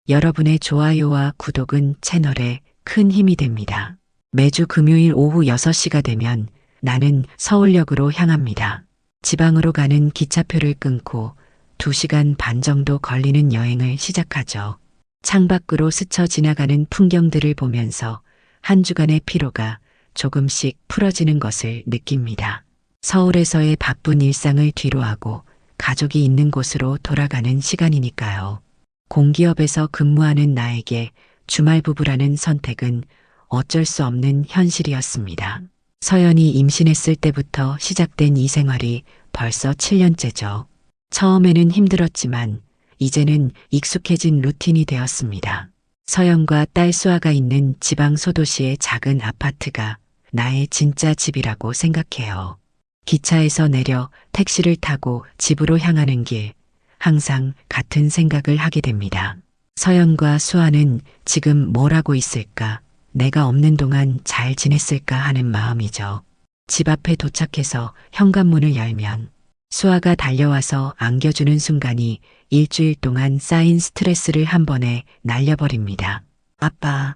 여러분의 좋아요와 구독은 채널에 큰 힘이 됩니다. 매주 금요일 오후 6시가 되면 나는 서울역으로 향합니다. 지방으로 가는 기차표를 끊고 2시간 반 정도 걸리는 여행을 시작하죠. 창밖으로 스쳐 지나가는 풍경들을 보면서 한 주간의 피로가 조금씩 풀어지는 것을 느낍니다. 서울에서의 바쁜 일상을 뒤로하고 가족이 있는 곳으로 돌아가는 시간이니까요. 공기업에서 근무하는 나에게 주말 부부라는 선택은 어쩔 수 없는 현실이었습니다. 서연이 임신했을 때부터 시작된 이 생활이 벌써 7년째죠. 처음에는 힘들었지만 이제는 익숙해진 루틴이 되었습니다. 서연과 딸 수아가 있는 지방 소도시의 작은 아파트가 나의 진짜 집이라고 생각해요. 기차에서 내려 택시를 타고 집으로 향하는 길, 항상 같은 생각을 하게 됩니다. 서연과 수아는 지금 뭘 하고 있을까? 내가 없는 동안 잘 지냈을까 하는 마음이죠. 집 앞에 도착해서 현관문을 열면 수아가 달려와서 안겨주는 순간이 일주일 동안 쌓인 스트레스를 한 번에 날려버립니다. 아빠.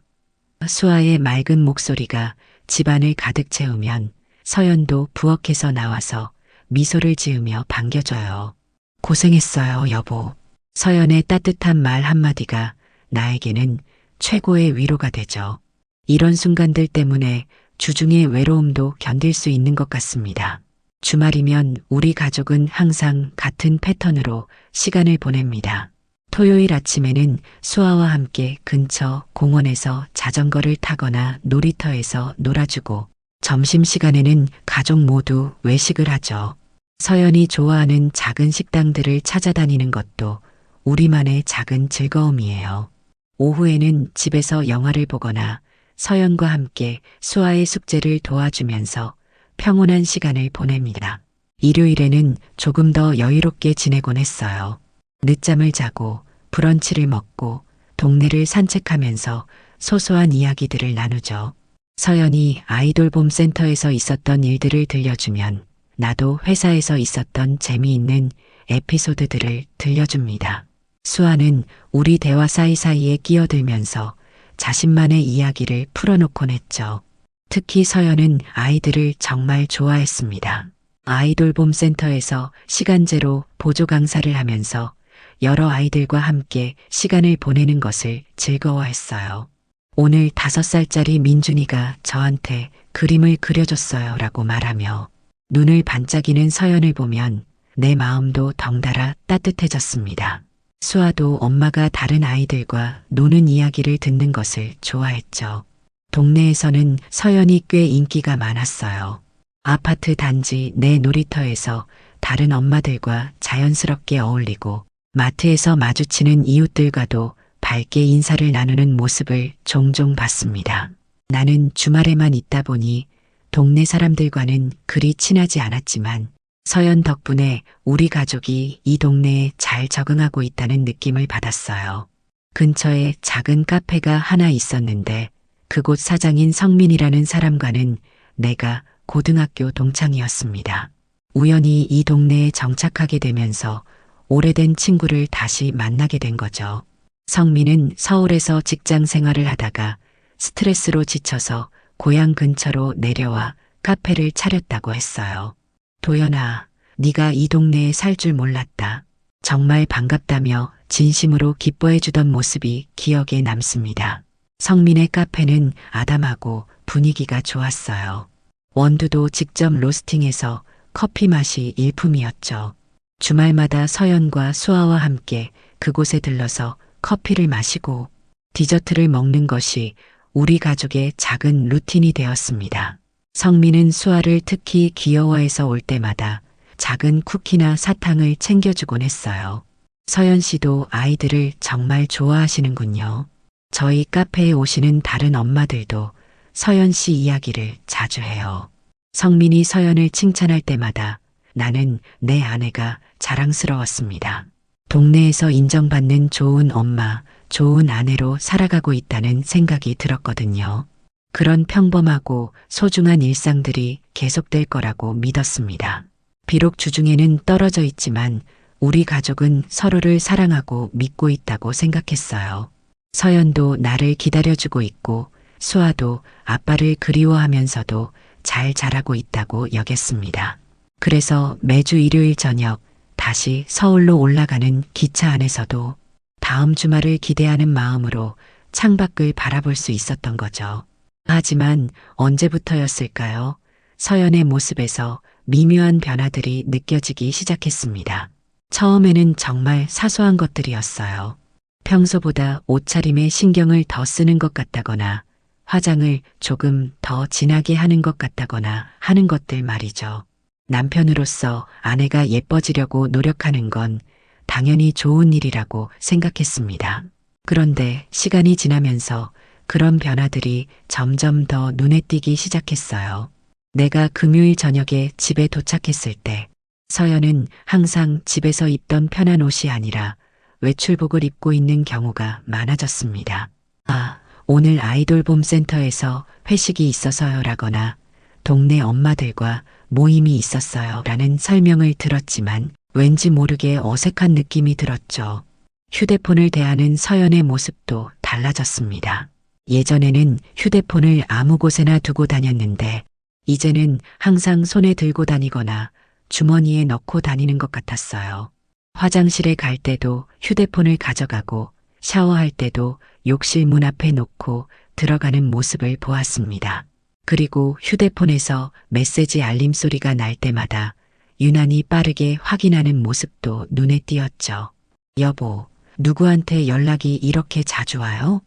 수아의 맑은 목소리가 집안을 가득 채우면 서연도 부엌에서 나와서 미소를 지으며 반겨줘요. 고생했어요, 여보. 서연의 따뜻한 말 한마디가 나에게는 최고의 위로가 되죠. 이런 순간들 때문에 주중의 외로움도 견딜 수 있는 것 같습니다. 주말이면 우리 가족은 항상 같은 패턴으로 시간을 보냅니다. 토요일 아침에는 수아와 함께 근처 공원에서 자전거를 타거나 놀이터에서 놀아주고 점심시간에는 가족 모두 외식을 하죠. 서연이 좋아하는 작은 식당들을 찾아다니는 것도 우리만의 작은 즐거움이에요. 오후에는 집에서 영화를 보거나 서연과 함께 수아의 숙제를 도와주면서 평온한 시간을 보냅니다. 일요일에는 조금 더 여유롭게 지내곤 했어요. 늦잠을 자고 브런치를 먹고 동네를 산책하면서 소소한 이야기들을 나누죠. 서연이 아이돌봄 센터에서 있었던 일들을 들려주면 나도 회사에서 있었던 재미있는 에피소드들을 들려줍니다. 수아는 우리 대화 사이사이에 끼어들면서 자신만의 이야기를 풀어놓곤 했죠. 특히 서연은 아이들을 정말 좋아했습니다. 아이돌봄 센터에서 시간제로 보조 강사를 하면서 여러 아이들과 함께 시간을 보내는 것을 즐거워했어요. 오늘 5살짜리 민준이가 저한테 그림을 그려줬어요 라고 말하며 눈을 반짝이는 서연을 보면 내 마음도 덩달아 따뜻해졌습니다. 수아도 엄마가 다른 아이들과 노는 이야기를 듣는 것을 좋아했죠. 동네에서는 서연이 꽤 인기가 많았어요. 아파트 단지 내 놀이터에서 다른 엄마들과 자연스럽게 어울리고 마트에서 마주치는 이웃들과도 밝게 인사를 나누는 모습을 종종 봤습니다. 나는 주말에만 있다 보니 동네 사람들과는 그리 친하지 않았지만 서연 덕분에 우리 가족이 이 동네에 잘 적응하고 있다는 느낌을 받았어요. 근처에 작은 카페가 하나 있었는데 그곳 사장인 성민이라는 사람과는 내가 고등학교 동창이었습니다. 우연히 이 동네에 정착하게 되면서 오래된 친구를 다시 만나게 된 거죠. 성민은 서울에서 직장 생활을 하다가 스트레스로 지쳐서 고향 근처로 내려와 카페를 차렸다고 했어요. 도연아, 네가 이 동네에 살 줄 몰랐다. 정말 반갑다며 진심으로 기뻐해 주던 모습이 기억에 남습니다. 성민의 카페는 아담하고 분위기가 좋았어요. 원두도 직접 로스팅해서 커피 맛이 일품이었죠. 주말마다 서연과 수아와 함께 그곳에 들러서 커피를 마시고 디저트를 먹는 것이 우리 가족의 작은 루틴이 되었습니다. 성민은 수아를 특히 귀여워해서 올 때마다 작은 쿠키나 사탕을 챙겨주곤 했어요. 서연 씨도 아이들을 정말 좋아하시는군요. 저희 카페에 오시는 다른 엄마들도 서연 씨 이야기를 자주 해요. 성민이 서연을 칭찬할 때마다 나는 내 아내가 자랑스러웠습니다. 동네에서 인정받는 좋은 엄마, 좋은 아내로 살아가고 있다는 생각이 들었거든요. 그런 평범하고 소중한 일상들이 계속될 거라고 믿었습니다. 비록 주중에는 떨어져 있지만 우리 가족은 서로를 사랑하고 믿고 있다고 생각했어요. 서연도 나를 기다려주고 있고 수아도 아빠를 그리워하면서도 잘 자라고 있다고 여겼습니다. 그래서 매주 일요일 저녁 다시 서울로 올라가는 기차 안에서도 다음 주말을 기대하는 마음으로 창밖을 바라볼 수 있었던 거죠. 하지만 언제부터였을까요? 서연의 모습에서 미묘한 변화들이 느껴지기 시작했습니다. 처음에는 정말 사소한 것들이었어요. 평소보다 옷차림에 신경을 더 쓰는 것 같다거나 화장을 조금 더 진하게 하는 것 같다거나 하는 것들 말이죠. 남편으로서 아내가 예뻐지려고 노력하는 건 당연히 좋은 일이라고 생각했습니다. 그런데 시간이 지나면서 그런 변화들이 점점 더 눈에 띄기 시작했어요. 내가 금요일 저녁에 집에 도착했을 때 서연은 항상 집에서 입던 편한 옷이 아니라 외출복을 입고 있는 경우가 많아졌습니다. 아, 오늘 아이돌 봄 센터에서 회식이 있어서요라거나 동네 엄마들과 모임이 있었어요 라는 설명을 들었지만 왠지 모르게 어색한 느낌이 들었죠. 휴대폰을 대하는 서연의 모습도 달라졌습니다. 예전에는 휴대폰을 아무 곳에나 두고 다녔는데 이제는 항상 손에 들고 다니거나 주머니에 넣고 다니는 것 같았어요. 화장실에 갈 때도 휴대폰을 가져가고 샤워할 때도 욕실 문 앞에 놓고 들어가는 모습을 보았습니다. 그리고 휴대폰에서 메시지 알림 소리가 날 때마다 유난히 빠르게 확인하는 모습도 눈에 띄었죠. 여보, 누구한테 연락이 이렇게 자주 와요?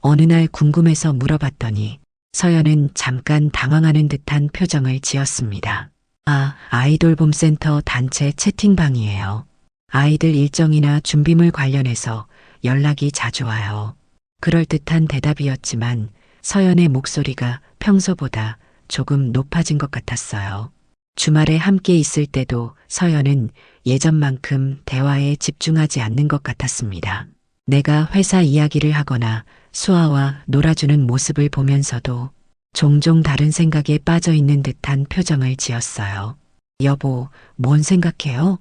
어느 날 궁금해서 물어봤더니 서연은 잠깐 당황하는 듯한 표정을 지었습니다. 아, 아이돌 봄 센터 단체 채팅방이에요. 아이들 일정이나 준비물 관련해서 연락이 자주 와요. 그럴듯한 대답이었지만 서연의 목소리가 평소보다 조금 높아진 것 같았어요. 주말에 함께 있을 때도 서연은 예전만큼 대화에 집중하지 않는 것 같았습니다. 내가 회사 이야기를 하거나 수아와 놀아주는 모습을 보면서도 종종 다른 생각에 빠져 있는 듯한 표정을 지었어요. 여보, 뭔 생각해요?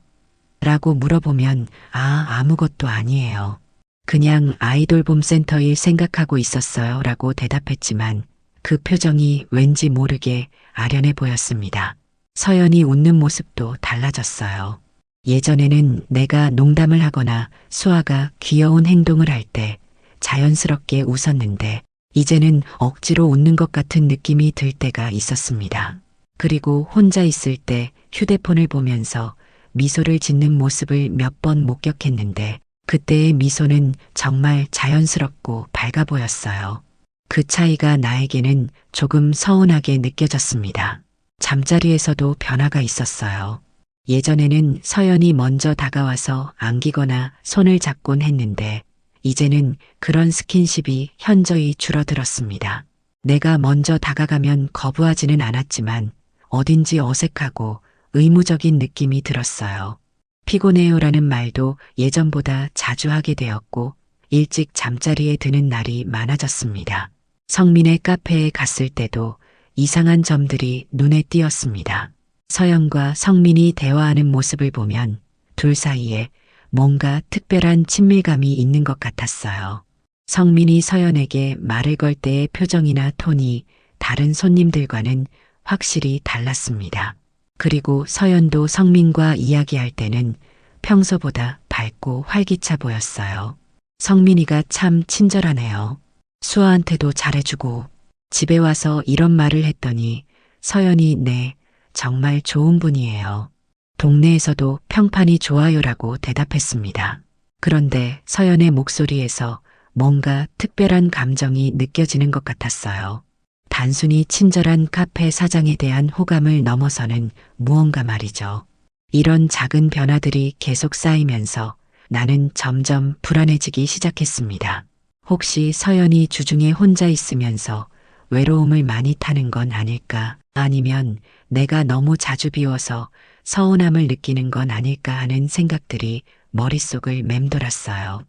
라고 물어보면 아무것도 아니에요. 그냥 아이돌 봄 센터 일 생각하고 있었어요 라고 대답했지만 그 표정이 왠지 모르게 아련해 보였습니다. 서연이 웃는 모습도 달라졌어요. 예전에는 내가 농담을 하거나 수아가 귀여운 행동을 할 때 자연스럽게 웃었는데 이제는 억지로 웃는 것 같은 느낌이 들 때가 있었습니다. 그리고 혼자 있을 때 휴대폰을 보면서 미소를 짓는 모습을 몇 번 목격했는데 그때의 미소는 정말 자연스럽고 밝아 보였어요. 그 차이가 나에게는 조금 서운하게 느껴졌습니다. 잠자리에서도 변화가 있었어요. 예전에는 서연이 먼저 다가와서 안기거나 손을 잡곤 했는데 이제는 그런 스킨십이 현저히 줄어들었습니다. 내가 먼저 다가가면 거부하지는 않았지만 어딘지 어색하고 의무적인 느낌이 들었어요. 피곤해요라는 말도 예전보다 자주 하게 되었고 일찍 잠자리에 드는 날이 많아졌습니다. 성민의 카페에 갔을 때도 이상한 점들이 눈에 띄었습니다. 서연과 성민이 대화하는 모습을 보면 둘 사이에 뭔가 특별한 친밀감이 있는 것 같았어요. 성민이 서연에게 말을 걸 때의 표정이나 톤이 다른 손님들과는 확실히 달랐습니다. 그리고 서연도 성민과 이야기할 때는 평소보다 밝고 활기차 보였어요. 성민이가 참 친절하네요. 수아한테도 잘해주고 집에 와서 이런 말을 했더니 서연이 네, 정말 좋은 분이에요. 동네에서도 평판이 좋아요라고 대답했습니다. 그런데 서연의 목소리에서 뭔가 특별한 감정이 느껴지는 것 같았어요. 단순히 친절한 카페 사장에 대한 호감을 넘어서는 무언가 말이죠. 이런 작은 변화들이 계속 쌓이면서 나는 점점 불안해지기 시작했습니다. 혹시 서연이 주중에 혼자 있으면서 외로움을 많이 타는 건 아닐까? 아니면 내가 너무 자주 비워서 서운함을 느끼는 건 아닐까 하는 생각들이 머릿속을 맴돌았어요.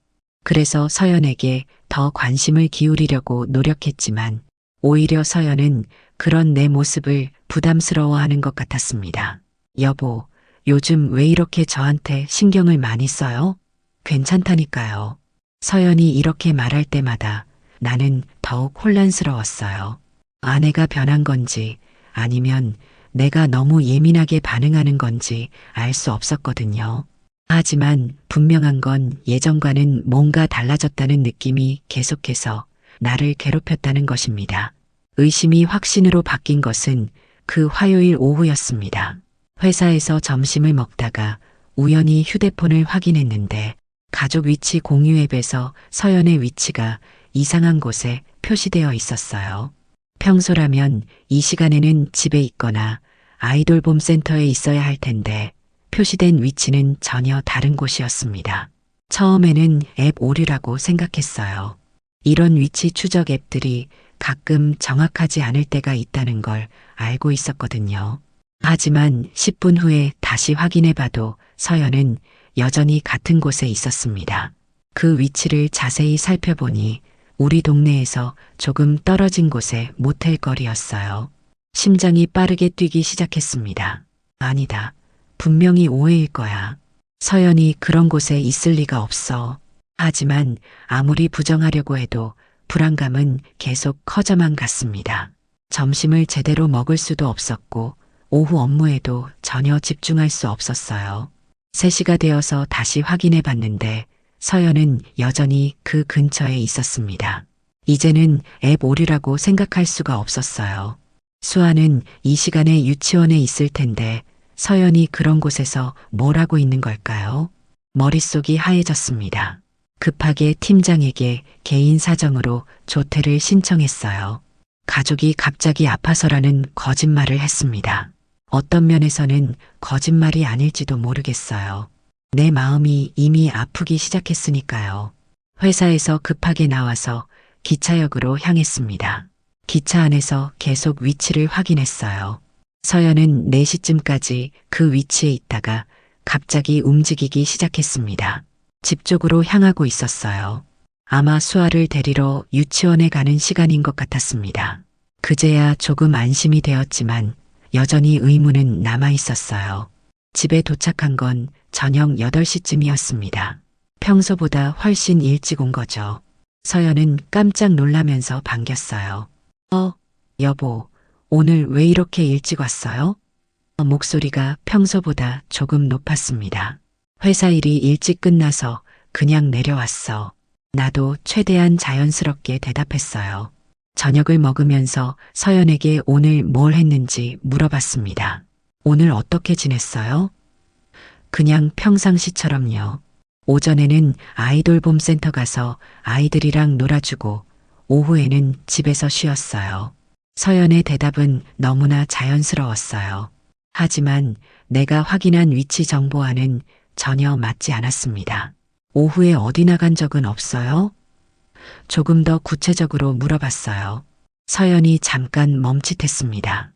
그래서 서연에게 더 관심을 기울이려고 노력했지만 오히려 서연은 그런 내 모습을 부담스러워하는 것 같았습니다. 여보, 요즘 왜 이렇게 저한테 신경을 많이 써요? 괜찮다니까요. 서연이 이렇게 말할 때마다 나는 더욱 혼란스러웠어요. 아내가 변한 건지 아니면 내가 너무 예민하게 반응하는 건지 알 수 없었거든요. 하지만 분명한 건 예전과는 뭔가 달라졌다는 느낌이 계속해서 나를 괴롭혔다는 것입니다. 의심이 확신으로 바뀐 것은 그 화요일 오후였습니다. 회사에서 점심을 먹다가 우연히 휴대폰을 확인했는데 가족 위치 공유 앱에서 서연의 위치가 이상한 곳에 표시되어 있었어요. 평소라면 이 시간에는 집에 있거나 아이돌봄 센터에 있어야 할 텐데 표시된 위치는 전혀 다른 곳이었습니다. 처음에는 앱 오류라고 생각했어요. 이런 위치 추적 앱들이 가끔 정확하지 않을 때가 있다는 걸 알고 있었거든요. 하지만 10분 후에 다시 확인해 봐도 서연은 여전히 같은 곳에 있었습니다. 그 위치를 자세히 살펴보니 우리 동네에서 조금 떨어진 곳의 모텔 거리였어요. 심장이 빠르게 뛰기 시작했습니다. 아니다. 분명히 오해일 거야. 서연이 그런 곳에 있을 리가 없어. 하지만 아무리 부정하려고 해도 불안감은 계속 커져만 갔습니다. 점심을 제대로 먹을 수도 없었고 오후 업무에도 전혀 집중할 수 없었어요. 3시가 되어서 다시 확인해 봤는데 서연은 여전히 그 근처에 있었습니다. 이제는 앱 오류라고 생각할 수가 없었어요. 수아는 이 시간에 유치원에 있을 텐데 서연이 그런 곳에서 뭘 하고 있는 걸까요? 머릿속이 하얘졌습니다. 급하게 팀장에게 개인 사정으로 조퇴를 신청했어요. 가족이 갑자기 아파서라는 거짓말을 했습니다. 어떤 면에서는 거짓말이 아닐지도 모르겠어요. 내 마음이 이미 아프기 시작했으니까요. 회사에서 급하게 나와서 기차역으로 향했습니다. 기차 안에서 계속 위치를 확인했어요. 서연은 4시쯤까지 그 위치에 있다가 갑자기 움직이기 시작했습니다. 집 쪽으로 향하고 있었어요. 아마 수아를 데리러 유치원에 가는 시간인 것 같았습니다. 그제야 조금 안심이 되었지만 여전히 의문은 남아 있었어요. 집에 도착한 건 저녁 8시쯤이었습니다. 평소보다 훨씬 일찍 온 거죠. 서연은 깜짝 놀라면서 반겼어요. 여보, 오늘 왜 이렇게 일찍 왔어요? 목소리가 평소보다 조금 높았습니다. 회사 일이 일찍 끝나서 그냥 내려왔어. 나도 최대한 자연스럽게 대답했어요. 저녁을 먹으면서 서연에게 오늘 뭘 했는지 물어봤습니다. 오늘 어떻게 지냈어요? 그냥 평상시처럼요. 오전에는 아이돌봄 센터 가서 아이들이랑 놀아주고 오후에는 집에서 쉬었어요. 서연의 대답은 너무나 자연스러웠어요. 하지만 내가 확인한 위치 정보와는 전혀 맞지 않았습니다. 오후에 어디 나간 적은 없어요? 조금 더 구체적으로 물어봤어요. 서연이 잠깐 멈칫했습니다.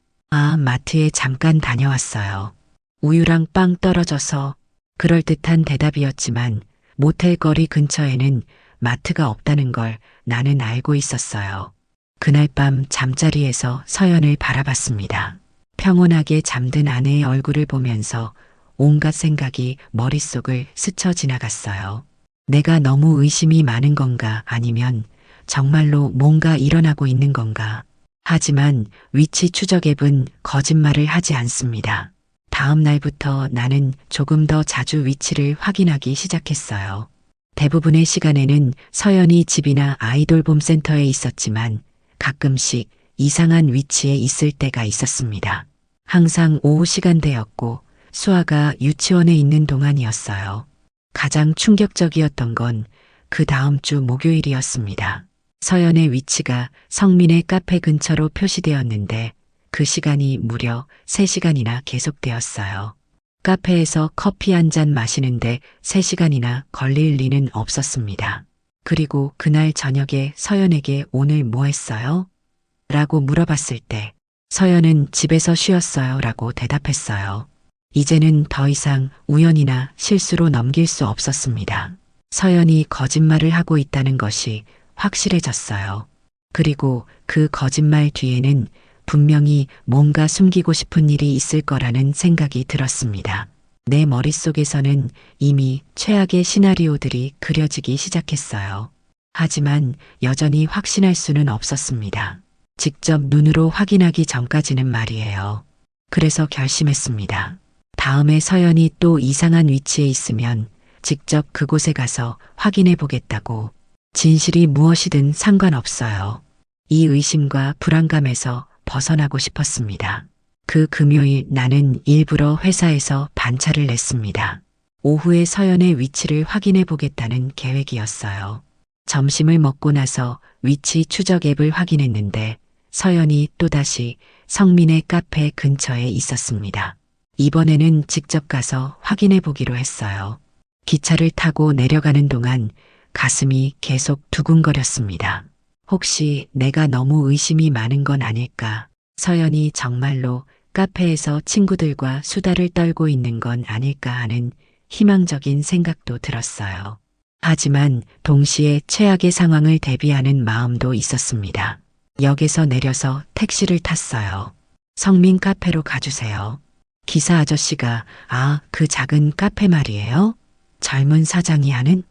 마트에 잠깐 다녀왔어요. 우유랑 빵 떨어져서. 그럴듯한 대답이었지만 모텔 거리 근처에는 마트가 없다는 걸 나는 알고 있었어요. 그날 밤 잠자리에서 서연을 바라봤습니다. 평온하게 잠든 아내의 얼굴을 보면서 온갖 생각이 머릿속을 스쳐 지나갔어요. 내가 너무 의심이 많은 건가 아니면 정말로 뭔가 일어나고 있는 건가. 하지만 위치 추적 앱은 거짓말을 하지 않습니다. 다음 날부터 나는 조금 더 자주 위치를 확인하기 시작했어요. 대부분의 시간에는 서연이 집이나 아이돌봄 센터에 있었지만 가끔씩 이상한 위치에 있을 때가 있었습니다. 항상 오후 시간대였고 수아가 유치원에 있는 동안이었어요. 가장 충격적이었던 건 그 다음 주 목요일이었습니다. 서연의 위치가 성민의 카페 근처로 표시되었는데 그 시간이 무려 3시간이나 계속되었어요. 카페에서 커피 한 잔 마시는데 3시간이나 걸릴 리는 없었습니다. 그리고 그날 저녁에 서연에게 오늘 뭐 했어요? 라고 물어봤을 때 서연은 집에서 쉬었어요 라고 대답했어요. 이제는 더 이상 우연이나 실수로 넘길 수 없었습니다. 서연이 거짓말을 하고 있다는 것이 확실해졌어요. 그리고 그 거짓말 뒤에는 분명히 뭔가 숨기고 싶은 일이 있을 거라는 생각이 들었습니다. 내 머릿속에서는 이미 최악의 시나리오들이 그려지기 시작했어요. 하지만 여전히 확신할 수는 없었습니다. 직접 눈으로 확인하기 전까지는 말이에요. 그래서 결심했습니다. 다음에 서연이 또 이상한 위치에 있으면 직접 그곳에 가서 확인해 보겠다고. 진실이 무엇이든 상관없어요. 이 의심과 불안감에서 벗어나고 싶었습니다. 그 금요일 나는 일부러 회사에서 반차를 냈습니다. 오후에 서연의 위치를 확인해 보겠다는 계획이었어요. 점심을 먹고 나서 위치 추적 앱을 확인했는데 서연이 또다시 성민의 카페 근처에 있었습니다. 이번에는 직접 가서 확인해 보기로 했어요. 기차를 타고 내려가는 동안 가슴이 계속 두근거렸습니다. 혹시 내가 너무 의심이 많은 건 아닐까? 서연이 정말로 카페에서 친구들과 수다를 떨고 있는 건 아닐까 하는 희망적인 생각도 들었어요. 하지만 동시에 최악의 상황을 대비하는 마음도 있었습니다. 역에서 내려서 택시를 탔어요. 성민 카페로 가주세요. 기사 아저씨가 그 작은 카페 말이에요? 젊은 사장이 하는?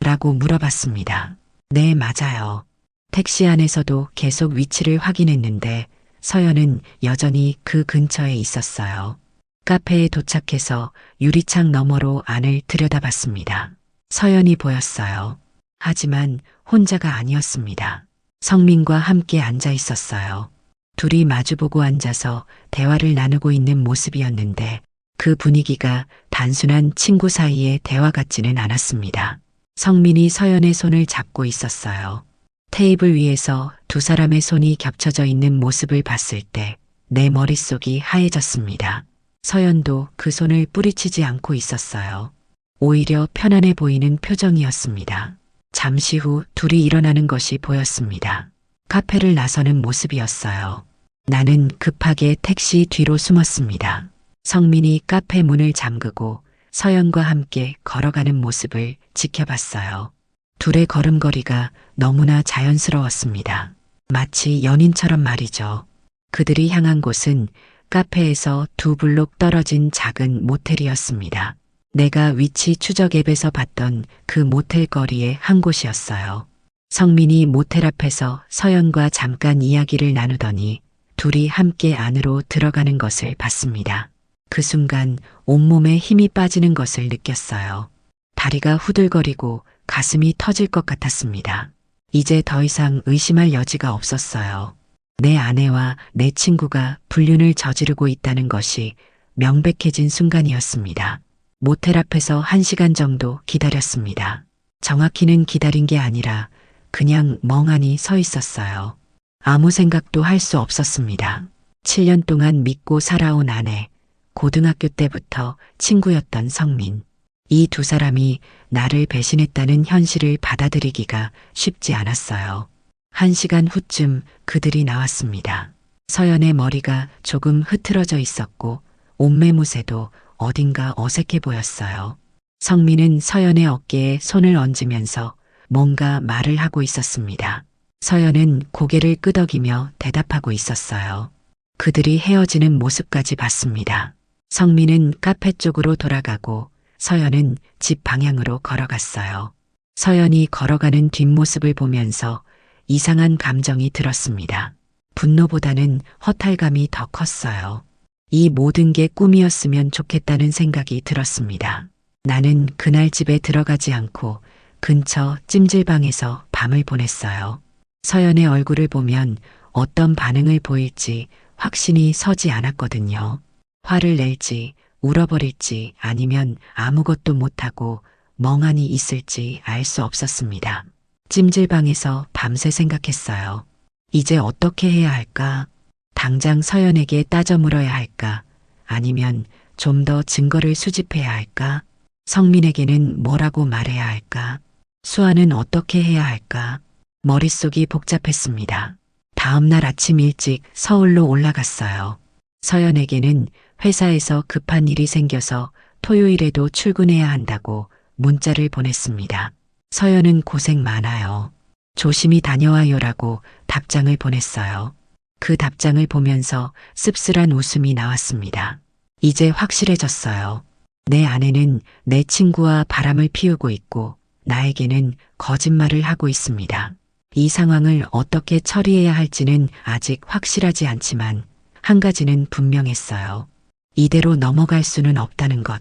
라고 물어봤습니다. 네, 맞아요. 택시 안에서도 계속 위치를 확인했는데 서연은 여전히 그 근처에 있었어요. 카페에 도착해서 유리창 너머로 안을 들여다봤습니다. 서연이 보였어요. 하지만 혼자가 아니었습니다. 성민과 함께 앉아 있었어요. 둘이 마주보고 앉아서 대화를 나누고 있는 모습이었는데 그 분위기가 단순한 친구 사이의 대화 같지는 않았습니다. 성민이 서연의 손을 잡고 있었어요. 테이블 위에서 두 사람의 손이 겹쳐져 있는 모습을 봤을 때 내 머릿속이 하얘졌습니다. 서연도 그 손을 뿌리치지 않고 있었어요. 오히려 편안해 보이는 표정이었습니다. 잠시 후 둘이 일어나는 것이 보였습니다. 카페를 나서는 모습이었어요. 나는 급하게 택시 뒤로 숨었습니다. 성민이 카페 문을 잠그고 서연과 함께 걸어가는 모습을 지켜봤어요. 둘의 걸음걸이가 너무나 자연스러웠습니다. 마치 연인처럼 말이죠. 그들이 향한 곳은 카페에서 두 블록 떨어진 작은 모텔이었습니다. 내가 위치 추적 앱에서 봤던 그 모텔 거리의 한 곳이었어요. 성민이 모텔 앞에서 서연과 잠깐 이야기를 나누더니 둘이 함께 안으로 들어가는 것을 봤습니다. 그 순간 온몸에 힘이 빠지는 것을 느꼈어요. 다리가 후들거리고 가슴이 터질 것 같았습니다. 이제 더 이상 의심할 여지가 없었어요. 내 아내와 내 친구가 불륜을 저지르고 있다는 것이 명백해진 순간이었습니다. 모텔 앞에서 1시간 정도 기다렸습니다. 정확히는 기다린 게 아니라 그냥 멍하니 서 있었어요. 아무 생각도 할 수 없었습니다. 7년 동안 믿고 살아온 아내, 고등학교 때부터 친구였던 성민. 이 두 사람이 나를 배신했다는 현실을 받아들이기가 쉽지 않았어요. 1시간 후쯤 그들이 나왔습니다. 서연의 머리가 조금 흐트러져 있었고 옷매무새도 어딘가 어색해 보였어요. 성민은 서연의 어깨에 손을 얹으면서 뭔가 말을 하고 있었습니다. 서연은 고개를 끄덕이며 대답하고 있었어요. 그들이 헤어지는 모습까지 봤습니다. 성민은 카페 쪽으로 돌아가고 서연은 집 방향으로 걸어갔어요. 서연이 걸어가는 뒷모습을 보면서 이상한 감정이 들었습니다. 분노보다는 허탈감이 더 컸어요. 이 모든 게 꿈이었으면 좋겠다는 생각이 들었습니다. 나는 그날 집에 들어가지 않고 근처 찜질방에서 밤을 보냈어요. 서연의 얼굴을 보면 어떤 반응을 보일지 확신이 서지 않았거든요. 화를 낼지, 울어버릴지 아니면 아무것도 못하고 멍하니 있을지 알 수 없었습니다. 찜질방에서 밤새 생각했어요. 이제 어떻게 해야 할까? 당장 서연에게 따져 물어야 할까? 아니면 좀 더 증거를 수집해야 할까? 성민에게는 뭐라고 말해야 할까? 수아는 어떻게 해야 할까? 머릿속이 복잡했습니다. 다음 날 아침 일찍 서울로 올라갔어요. 서연에게는 회사에서 급한 일이 생겨서 토요일에도 출근해야 한다고 문자를 보냈습니다. 서연은 고생 많아요. 조심히 다녀와요라고 답장을 보냈어요. 그 답장을 보면서 씁쓸한 웃음이 나왔습니다. 이제 확실해졌어요. 내 아내는 내 친구와 바람을 피우고 있고 나에게는 거짓말을 하고 있습니다. 이 상황을 어떻게 처리해야 할지는 아직 확실하지 않지만 한 가지는 분명했어요. 이대로 넘어갈 수는 없다는 것.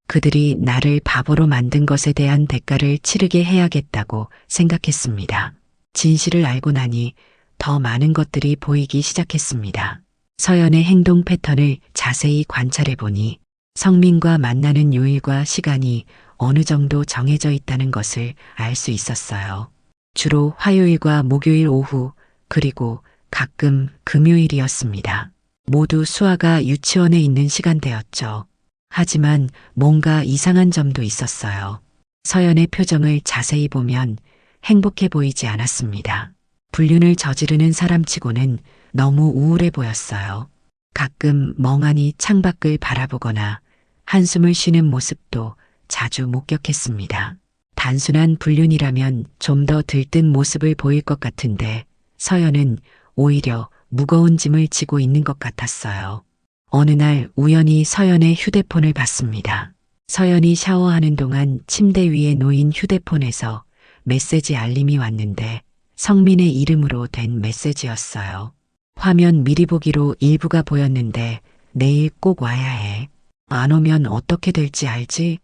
그들이 나를 바보로 만든 것에 대한 대가를 치르게 해야겠다고 생각했습니다. 진실을 알고 나니 더 많은 것들이 보이기 시작했습니다. 서연의 행동 패턴을 자세히 관찰해 보니 성민과 만나는 요일과 시간이 어느 정도 정해져 있다는 것을 알 수 있었어요. 주로 화요일과 목요일 오후, 그리고 가끔 금요일이었습니다. 모두 수아가 유치원에 있는 시간대였죠. 하지만 뭔가 이상한 점도 있었어요. 서연의 표정을 자세히 보면 행복해 보이지 않았습니다. 불륜을 저지르는 사람치고는 너무 우울해 보였어요. 가끔 멍하니 창밖을 바라보거나 한숨을 쉬는 모습도 자주 목격했습니다. 단순한 불륜이라면 좀 더 들뜬 모습을 보일 것 같은데 서연은 오히려 무거운 짐을 지고 있는 것 같았어요. 어느 날 우연히 서연의 휴대폰을 봤습니다. 서연이 샤워하는 동안 침대 위에 놓인 휴대폰에서 메시지 알림이 왔는데 성민의 이름으로 된 메시지였어요. 화면 미리 보기로 일부가 보였는데 내일 꼭 와야 해. 안 오면 어떻게 될지 알지?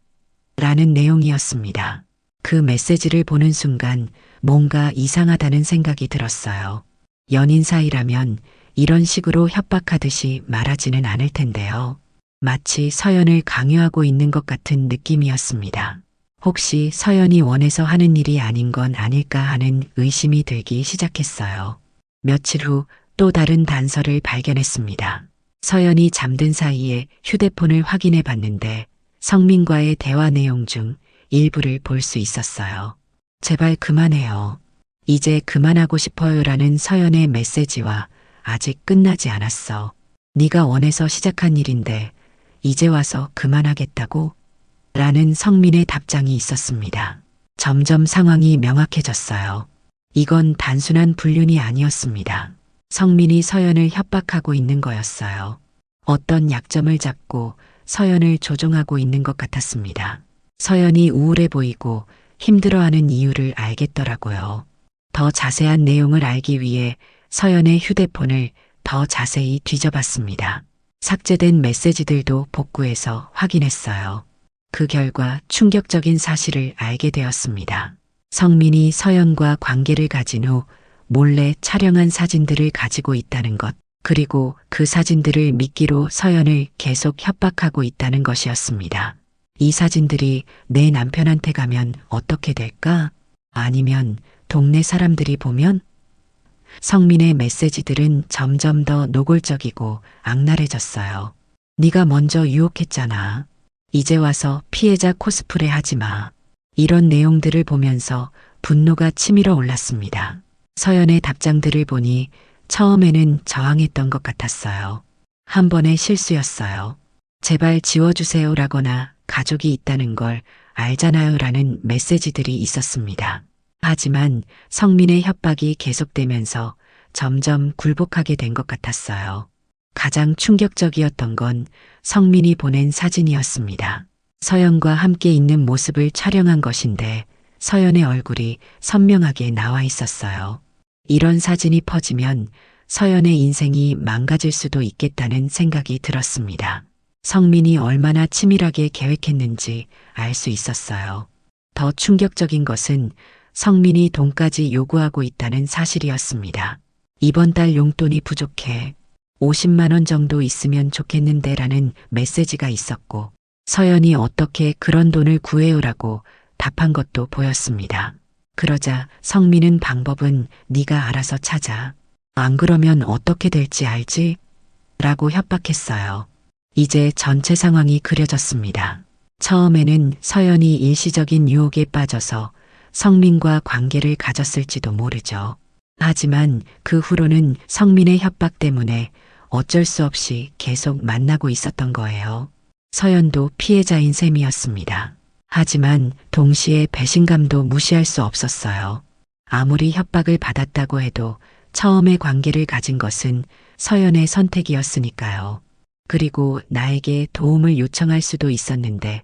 라는 내용이었습니다. 그 메시지를 보는 순간 뭔가 이상하다는 생각이 들었어요. 연인 사이라면 이런 식으로 협박하듯이 말하지는 않을 텐데요. 마치 서연을 강요하고 있는 것 같은 느낌이었습니다. 혹시 서연이 원해서 하는 일이 아닌 건 아닐까 하는 의심이 들기 시작했어요. 며칠 후 또 다른 단서를 발견했습니다. 서연이 잠든 사이에 휴대폰을 확인해 봤는데 성민과의 대화 내용 중 일부를 볼 수 있었어요. 제발 그만해요. 이제 그만하고 싶어요라는 서연의 메시지와 아직 끝나지 않았어. 네가 원해서 시작한 일인데 이제 와서 그만하겠다고? 라는 성민의 답장이 있었습니다. 점점 상황이 명확해졌어요. 이건 단순한 불륜이 아니었습니다. 성민이 서연을 협박하고 있는 거였어요. 어떤 약점을 잡고 서연을 조종하고 있는 것 같았습니다. 서연이 우울해 보이고 힘들어하는 이유를 알겠더라고요. 더 자세한 내용을 알기 위해 서연의 휴대폰을 더 자세히 뒤져봤습니다. 삭제된 메시지들도 복구해서 확인했어요. 그 결과 충격적인 사실을 알게 되었습니다. 성민이 서연과 관계를 가진 후 몰래 촬영한 사진들을 가지고 있다는 것, 그리고 그 사진들을 미끼로 서연을 계속 협박하고 있다는 것이었습니다. 이 사진들이 내 남편한테 가면 어떻게 될까? 아니면 동네 사람들이 보면? 성민의 메시지들은 점점 더 노골적이고 악랄해졌어요. 네가 먼저 유혹했잖아. 이제 와서 피해자 코스프레 하지 마. 이런 내용들을 보면서 분노가 치밀어 올랐습니다. 서연의 답장들을 보니 처음에는 저항했던 것 같았어요. 한 번의 실수였어요. 제발 지워주세요라거나 가족이 있다는 걸 알잖아요라는 메시지들이 있었습니다. 하지만 성민의 협박이 계속되면서 점점 굴복하게 된 것 같았어요. 가장 충격적이었던 건 성민이 보낸 사진이었습니다. 서연과 함께 있는 모습을 촬영한 것인데 서연의 얼굴이 선명하게 나와 있었어요. 이런 사진이 퍼지면 서연의 인생이 망가질 수도 있겠다는 생각이 들었습니다. 성민이 얼마나 치밀하게 계획했는지 알 수 있었어요. 더 충격적인 것은 성민이 돈까지 요구하고 있다는 사실이었습니다. 이번 달 용돈이 부족해. 50만 원 정도 있으면 좋겠는데 라는 메시지가 있었고 서연이 어떻게 그런 돈을 구해요라고 답한 것도 보였습니다. 그러자 성민은 방법은 네가 알아서 찾아. 안 그러면 어떻게 될지 알지? 라고 협박했어요. 이제 전체 상황이 그려졌습니다. 처음에는 서연이 일시적인 유혹에 빠져서 성민과 관계를 가졌을지도 모르죠. 하지만 그 후로는 성민의 협박 때문에 어쩔 수 없이 계속 만나고 있었던 거예요. 서연도 피해자인 셈이었습니다. 하지만 동시에 배신감도 무시할 수 없었어요. 아무리 협박을 받았다고 해도 처음에 관계를 가진 것은 서연의 선택이었으니까요. 그리고 나에게 도움을 요청할 수도 있었는데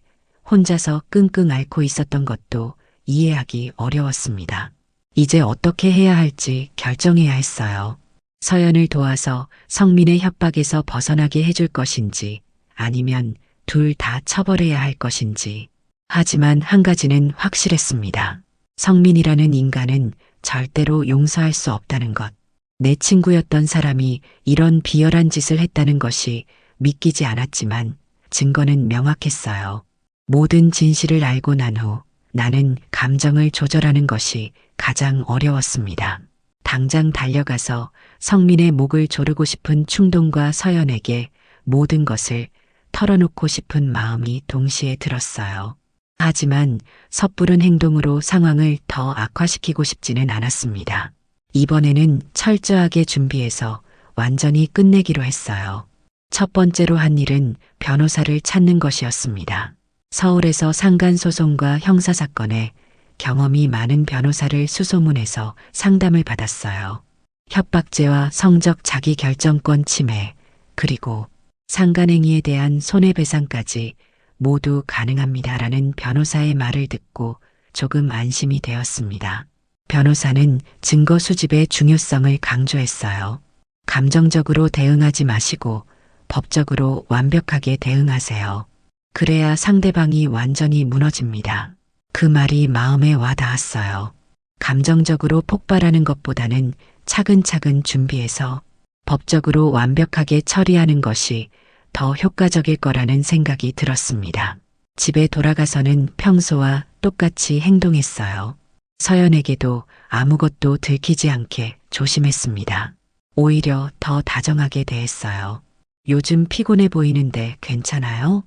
혼자서 끙끙 앓고 있었던 것도 이해하기 어려웠습니다. 이제 어떻게 해야 할지 결정해야 했어요. 서연을 도와서 성민의 협박에서 벗어나게 해줄 것인지 아니면 둘 다 처벌해야 할 것인지. 하지만 한 가지는 확실했습니다. 성민이라는 인간은 절대로 용서할 수 없다는 것. 내 친구였던 사람이 이런 비열한 짓을 했다는 것이 믿기지 않았지만 증거는 명확했어요. 모든 진실을 알고 난 후 나는 감정을 조절하는 것이 가장 어려웠습니다. 당장 달려가서 성민의 목을 조르고 싶은 충동과 서연에게 모든 것을 털어놓고 싶은 마음이 동시에 들었어요. 하지만 섣부른 행동으로 상황을 더 악화시키고 싶지는 않았습니다. 이번에는 철저하게 준비해서 완전히 끝내기로 했어요. 첫 번째로 한 일은 변호사를 찾는 것이었습니다. 서울에서 상간소송과 형사사건에 경험이 많은 변호사를 수소문해서 상담을 받았어요. 협박죄와 성적 자기결정권 침해, 그리고 상간행위에 대한 손해배상까지 모두 가능합니다라는 변호사의 말을 듣고 조금 안심이 되었습니다. 변호사는 증거 수집의 중요성을 강조했어요. 감정적으로 대응하지 마시고 법적으로 완벽하게 대응하세요. 그래야 상대방이 완전히 무너집니다. 그 말이 마음에 와 닿았어요. 감정적으로 폭발하는 것보다는 차근차근 준비해서 법적으로 완벽하게 처리하는 것이 더 효과적일 거라는 생각이 들었습니다. 집에 돌아가서는 평소와 똑같이 행동했어요. 서연에게도 아무것도 들키지 않게 조심했습니다. 오히려 더 다정하게 대했어요. 요즘 피곤해 보이는데 괜찮아요?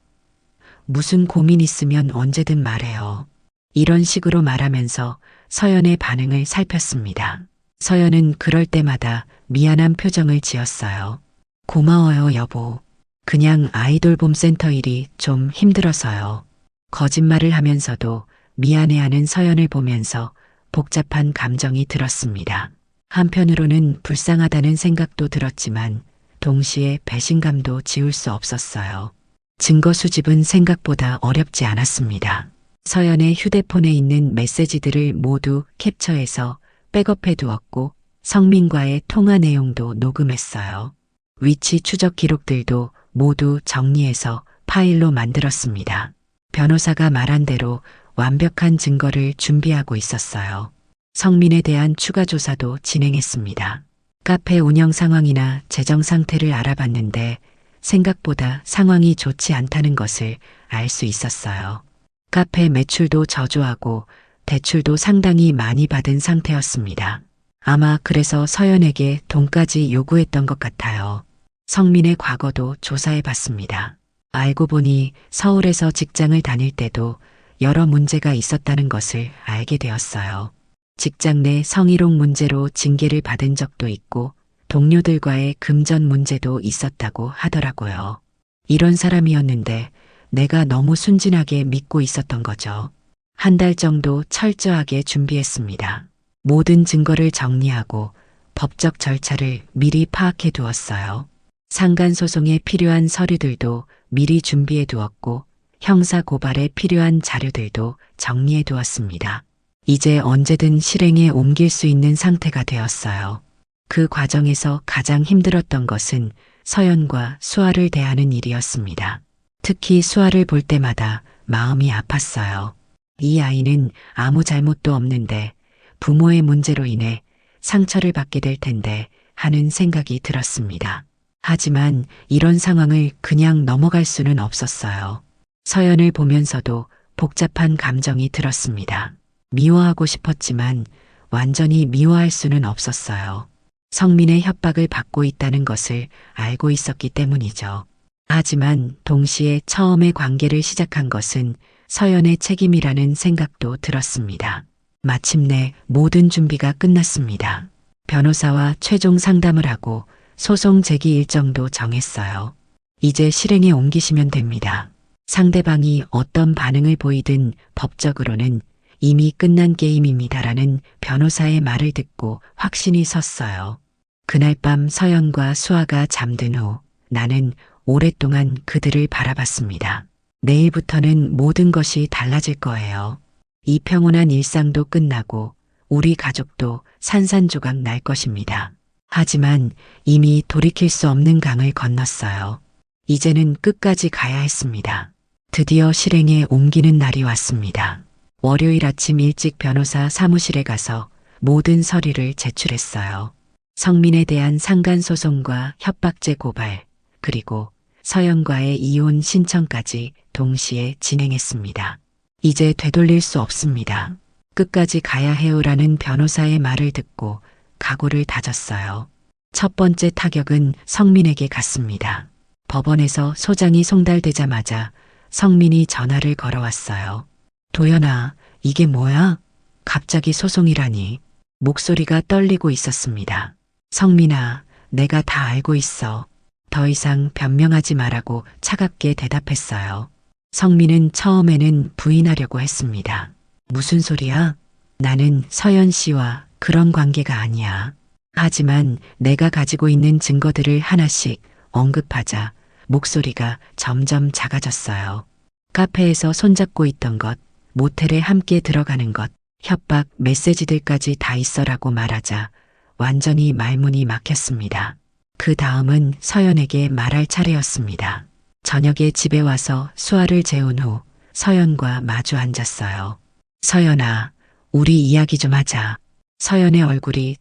무슨 고민 있으면 언제든 말해요. 이런 식으로 말하면서 서연의 반응을 살폈습니다. 서연은 그럴 때마다 미안한 표정을 지었어요. 고마워요, 여보. 그냥 아이돌봄 센터 일이 좀 힘들어서요. 거짓말을 하면서도 미안해하는 서연을 보면서 복잡한 감정이 들었습니다. 한편으로는 불쌍하다는 생각도 들었지만 동시에 배신감도 지울 수 없었어요. 증거 수집은 생각보다 어렵지 않았습니다. 서연의 휴대폰에 있는 메시지들을 모두 캡처해서 백업해 두었고 성민과의 통화 내용도 녹음했어요. 위치 추적 기록들도 모두 정리해서 파일로 만들었습니다. 변호사가 말한 대로 완벽한 증거를 준비하고 있었어요. 성민에 대한 추가 조사도 진행했습니다. 카페 운영 상황이나 재정 상태를 알아봤는데 생각보다 상황이 좋지 않다는 것을 알 수 있었어요. 카페 매출도 저조하고 대출도 상당히 많이 받은 상태였습니다. 아마 그래서 서연에게 돈까지 요구했던 것 같아요. 성민의 과거도 조사해 봤습니다. 알고 보니 서울에서 직장을 다닐 때도 여러 문제가 있었다는 것을 알게 되었어요. 직장 내 성희롱 문제로 징계를 받은 적도 있고 동료들과의 금전 문제도 있었다고 하더라고요. 이런 사람이었는데 내가 너무 순진하게 믿고 있었던 거죠. 한 달 정도 철저하게 준비했습니다. 모든 증거를 정리하고 법적 절차를 미리 파악해 두었어요. 상간소송에 필요한 서류들도 미리 준비해 두었고 형사 고발에 필요한 자료들도 정리해 두었습니다. 이제 언제든 실행에 옮길 수 있는 상태가 되었어요. 그 과정에서 가장 힘들었던 것은 서연과 수아를 대하는 일이었습니다. 특히 수아를 볼 때마다 마음이 아팠어요. 이 아이는 아무 잘못도 없는데 부모의 문제로 인해 상처를 받게 될 텐데 하는 생각이 들었습니다. 하지만 이런 상황을 그냥 넘어갈 수는 없었어요. 서연을 보면서도 복잡한 감정이 들었습니다. 미워하고 싶었지만 완전히 미워할 수는 없었어요. 성민의 협박을 받고 있다는 것을 알고 있었기 때문이죠. 하지만 동시에 처음에 관계를 시작한 것은 서연의 책임이라는 생각도 들었습니다. 마침내 모든 준비가 끝났습니다. 변호사와 최종 상담을 하고 소송 제기 일정도 정했어요. 이제 실행에 옮기시면 됩니다. 상대방이 어떤 반응을 보이든 법적으로는 이미 끝난 게임입니다라는 변호사의 말을 듣고 확신이 섰어요. 그날 밤 서연과 수아가 잠든 후 나는 오랫동안 그들을 바라봤습니다. 내일부터는 모든 것이 달라질 거예요. 이 평온한 일상도 끝나고 우리 가족도 산산조각 날 것입니다. 하지만 이미 돌이킬 수 없는 강을 건넜어요. 이제는 끝까지 가야 했습니다. 드디어 실행에 옮기는 날이 왔습니다. 월요일 아침 일찍 변호사 사무실에 가서 모든 서류를 제출했어요. 성민에 대한 상간소송과 협박죄 고발, 그리고 서연과의 이혼 신청까지 동시에 진행했습니다. 이제 되돌릴 수 없습니다. 끝까지 가야 해요라는 변호사의 말을 듣고 각오를 다졌어요. 첫 번째 타격은 성민에게 갔습니다. 법원에서 소장이 송달되자마자 성민이 전화를 걸어왔어요. 도연아, 이게 뭐야? 갑자기 소송이라니. 목소리가 떨리고 있었습니다. 성민아, 내가 다 알고 있어. 더 이상 변명하지 말라고 차갑게 대답했어요. 성민은 처음에는 부인하려고 했습니다. 무슨 소리야? 나는 서연 씨와 그런 관계가 아니야. 하지만 내가 가지고 있는 증거들을 하나씩 언급하자 목소리가 점점 작아졌어요. 카페에서 손잡고 있던 것, 모텔에 함께 들어가는 것, 협박 메시지들까지 다 있어라고 말하자 완전히 말문이 막혔습니다. 그 다음은 서연에게 말할 차례였습니다. 저녁에 집에 와서 수아를 재운 후 서연과 마주 앉았어요. 서연아, 우리 이야기 좀 하자. 서연의 얼굴이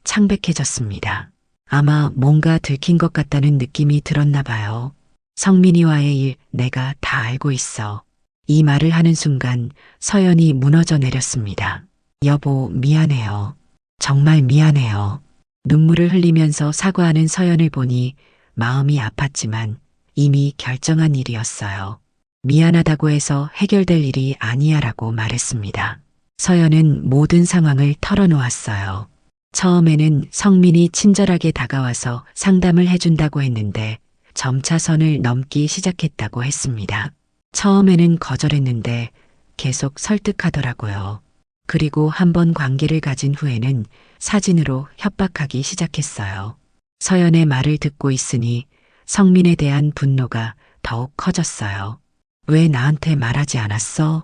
창백해졌습니다. 아마 뭔가 들킨 것 같다는 느낌이 들었나 봐요. 성민이와의 일 내가 다 알고 있어. 이 말을 하는 순간 서연이 무너져 내렸습니다. 여보, 미안해요. 정말 미안해요. 눈물을 흘리면서 사과하는 서연을 보니 마음이 아팠지만 이미 결정한 일이었어요. 미안하다고 해서 해결될 일이 아니야라고 말했습니다. 서연은 모든 상황을 털어놓았어요. 처음에는 성민이 친절하게 다가와서 상담을 해준다고 했는데 점차 선을 넘기 시작했다고 했습니다. 처음에는 거절했는데 계속 설득하더라고요. 그리고 한 번 관계를 가진 후에는 사진으로 협박하기 시작했어요. 서연의 말을 듣고 있으니 성민에 대한 분노가 더욱 커졌어요. 왜 나한테 말하지 않았어?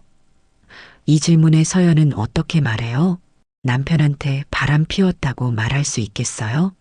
이 질문에 서연은 어떻게 말해요? 남편한테 바람 피웠다고 말할 수 있겠어요?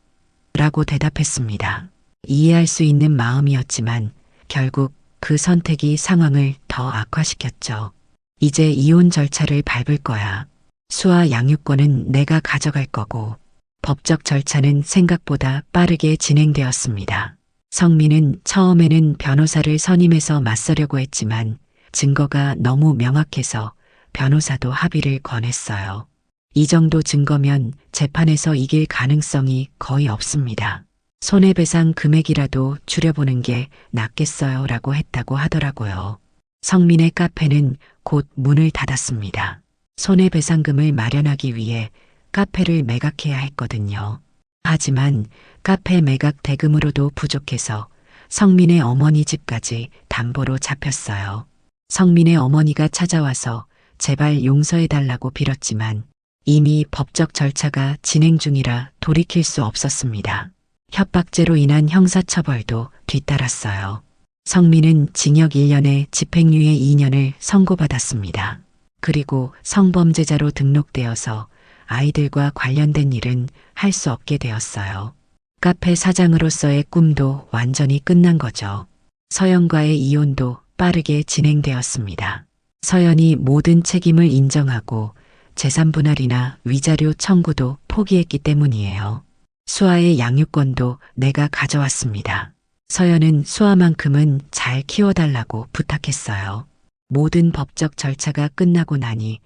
라고 대답했습니다. 이해할 수 있는 마음이었지만 결국 그 선택이 상황을 더 악화시켰죠. 이제 이혼 절차를 밟을 거야. 수아 양육권은 내가 가져갈 거고 법적 절차는 생각보다 빠르게 진행되었습니다. 성민은 처음에는 변호사를 선임해서 맞서려고 했지만 증거가 너무 명확해서 변호사도 합의를 권했어요. 이 정도 증거면 재판에서 이길 가능성이 거의 없습니다. 손해배상 금액이라도 줄여보는 게 낫겠어요 라고 했다고 하더라고요. 성민의 카페는 곧 문을 닫았습니다. 손해배상금을 마련하기 위해 카페를 매각해야 했거든요. 하지만 카페 매각 대금으로도 부족해서 성민의 어머니 집까지 담보로 잡혔어요. 성민의 어머니가 찾아와서 제발 용서해달라고 빌었지만 이미 법적 절차가 진행 중이라 돌이킬 수 없었습니다. 협박죄로 인한 형사처벌도 뒤따랐어요. 성민은 징역 1년에 집행유예 2년을 선고받았습니다. 그리고 성범죄자로 등록되어서 아이들과 관련된 일은 할 수 없게 되었어요. 카페 사장으로서의 꿈도 완전히 끝난 거죠. 서연과의 이혼도 빠르게 진행되었습니다. 서연이 모든 책임을 인정하고 재산 분할이나 위자료 청구도 포기했기 때문이에요. 수아의 양육권도 내가 가져왔습니다. 서연은 수아만큼은 잘 키워달라고 부탁했어요. 모든 법적 절차가 끝나고 나니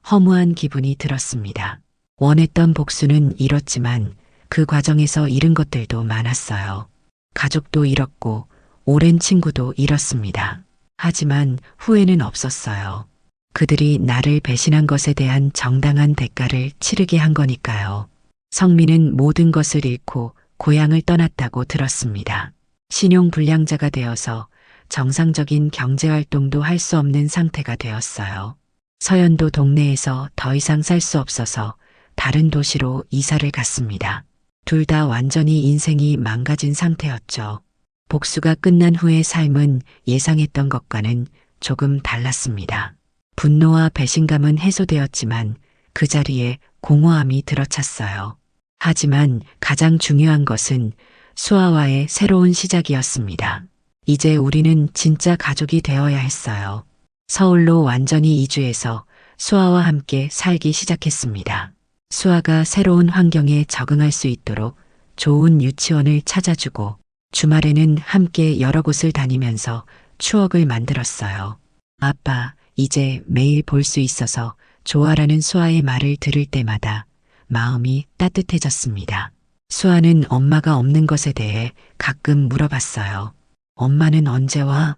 허무한 기분이 들었습니다. 원했던 복수는 이뤘지만 그 과정에서 잃은 것들도 많았어요. 가족도 잃었고 오랜 친구도 잃었습니다. 하지만 후회는 없었어요. 그들이 나를 배신한 것에 대한 정당한 대가를 치르게 한 거니까요. 성민은 모든 것을 잃고 고향을 떠났다고 들었습니다. 신용불량자가 되어서 정상적인 경제활동도 할 수 없는 상태가 되었어요. 서연도 동네에서 더 이상 살 수 없어서 다른 도시로 이사를 갔습니다. 둘 다 완전히 인생이 망가진 상태였죠. 복수가 끝난 후의 삶은 예상했던 것과는 조금 달랐습니다. 분노와 배신감은 해소되었지만 그 자리에 공허함이 들어찼어요. 하지만 가장 중요한 것은 수아와의 새로운 시작이었습니다. 이제 우리는 진짜 가족이 되어야 했어요. 서울로 완전히 이주해서 수아와 함께 살기 시작했습니다. 수아가 새로운 환경에 적응할 수 있도록 좋은 유치원을 찾아주고 주말에는 함께 여러 곳을 다니면서 추억을 만들었어요. 아빠, 이제 매일 볼 수 있어서 좋아라는 수아의 말을 들을 때마다 마음이 따뜻해졌습니다. 수아는 엄마가 없는 것에 대해 가끔 물어봤어요. 엄마는 언제 와?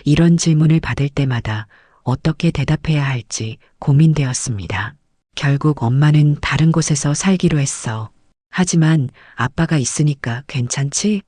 이런 질문을 받을 때마다 어떻게 대답해야 할지 고민되었습니다. 결국 엄마는 다른 곳에서 살기로 했어. 하지만 아빠가 있으니까 괜찮지?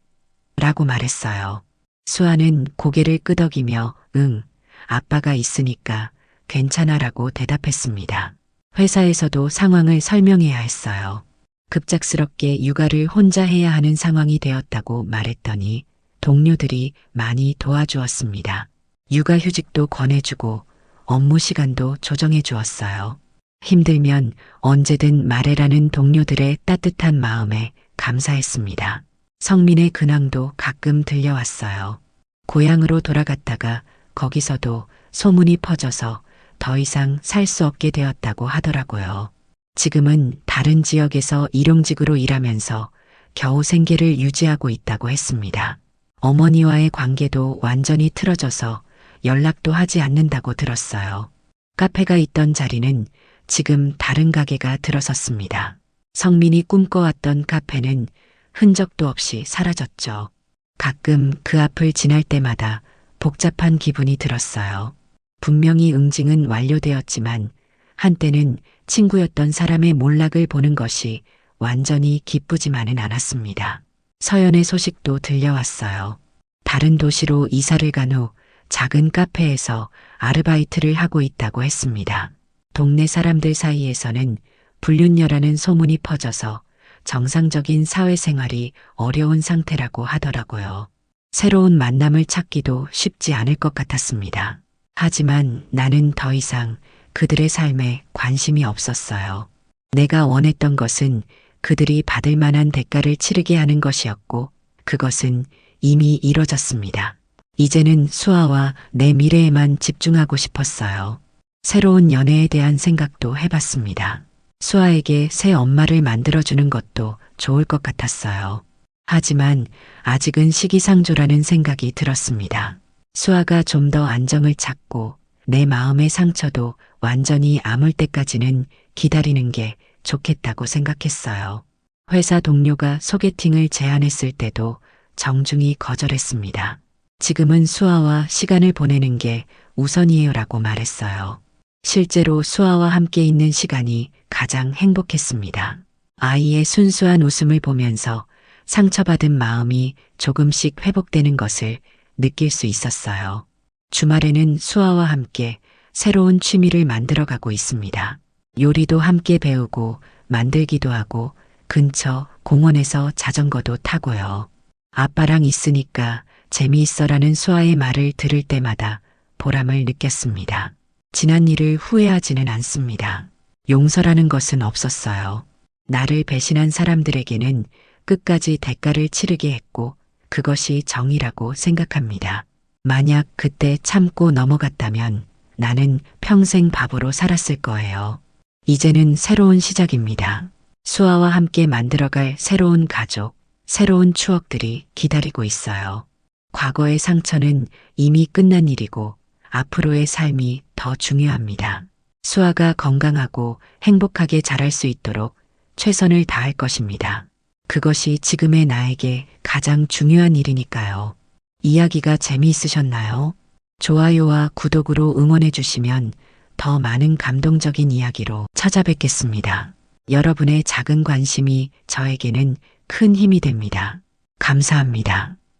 라고 말했어요. 수아는 고개를 끄덕이며 응, 아빠가 있으니까 괜찮아라고 대답했습니다. 회사에서도 상황을 설명해야 했어요. 급작스럽게 육아를 혼자 해야 하는 상황이 되었다고 말했더니 동료들이 많이 도와주었습니다. 육아휴직도 권해주고 업무 시간도 조정해 주었어요. 힘들면 언제든 말해라는 동료들의 따뜻한 마음에 감사했습니다. 성민의 근황도 가끔 들려왔어요. 고향으로 돌아갔다가 거기서도 소문이 퍼져서 더 이상 살 수 없게 되었다고 하더라고요. 지금은 다른 지역에서 일용직으로 일하면서 겨우 생계를 유지하고 있다고 했습니다. 어머니와의 관계도 완전히 틀어져서 연락도 하지 않는다고 들었어요. 카페가 있던 자리는 지금 다른 가게가 들어섰습니다. 성민이 꿈꿔왔던 카페는 흔적도 없이 사라졌죠. 가끔 그 앞을 지날 때마다 복잡한 기분이 들었어요. 분명히 응징은 완료되었지만 한때는 친구였던 사람의 몰락을 보는 것이 완전히 기쁘지만은 않았습니다. 서연의 소식도 들려왔어요. 다른 도시로 이사를 간 후 작은 카페에서 아르바이트를 하고 있다고 했습니다. 동네 사람들 사이에서는 불륜녀라는 소문이 퍼져서 정상적인 사회생활이 어려운 상태라고 하더라고요. 새로운 만남을 찾기도 쉽지 않을 것 같았습니다. 하지만 나는 더 이상 그들의 삶에 관심이 없었어요. 내가 원했던 것은 그들이 받을 만한 대가를 치르게 하는 것이었고 그것은 이미 이뤄졌습니다. 이제는 수아와 내 미래에만 집중하고 싶었어요. 새로운 연애에 대한 생각도 해봤습니다. 수아에게 새 엄마를 만들어주는 것도 좋을 것 같았어요. 하지만 아직은 시기상조라는 생각이 들었습니다. 수아가 좀 더 안정을 찾고 내 마음의 상처도 완전히 아물 때까지는 기다리는 게 좋겠다고 생각했어요. 회사 동료가 소개팅을 제안했을 때도 정중히 거절했습니다. 지금은 수아와 시간을 보내는 게 우선이에요라고 말했어요. 실제로 수아와 함께 있는 시간이 가장 행복했습니다. 아이의 순수한 웃음을 보면서 상처받은 마음이 조금씩 회복되는 것을 느낄 수 있었어요. 주말에는 수아와 함께 새로운 취미를 만들어가고 있습니다. 요리도 함께 배우고 만들기도 하고 근처 공원에서 자전거도 타고요. 아빠랑 있으니까 재미있어라는 수아의 말을 들을 때마다 보람을 느꼈습니다. 지난 일을 후회하지는 않습니다. 용서라는 것은 없었어요. 나를 배신한 사람들에게는 끝까지 대가를 치르게 했고 그것이 정의라고 생각합니다. 만약 그때 참고 넘어갔다면 나는 평생 바보로 살았을 거예요. 이제는 새로운 시작입니다. 수아와 함께 만들어갈 새로운 가족, 새로운 추억들이 기다리고 있어요. 과거의 상처는 이미 끝난 일이고 앞으로의 삶이 더 중요합니다. 수아가 건강하고 행복하게 자랄 수 있도록 최선을 다할 것입니다. 그것이 지금의 나에게 가장 중요한 일이니까요. 이야기가 재미있으셨나요? 좋아요와 구독으로 응원해 주시면 더 많은 감동적인 이야기로 찾아뵙겠습니다. 여러분의 작은 관심이 저에게는 큰 힘이 됩니다. 감사합니다.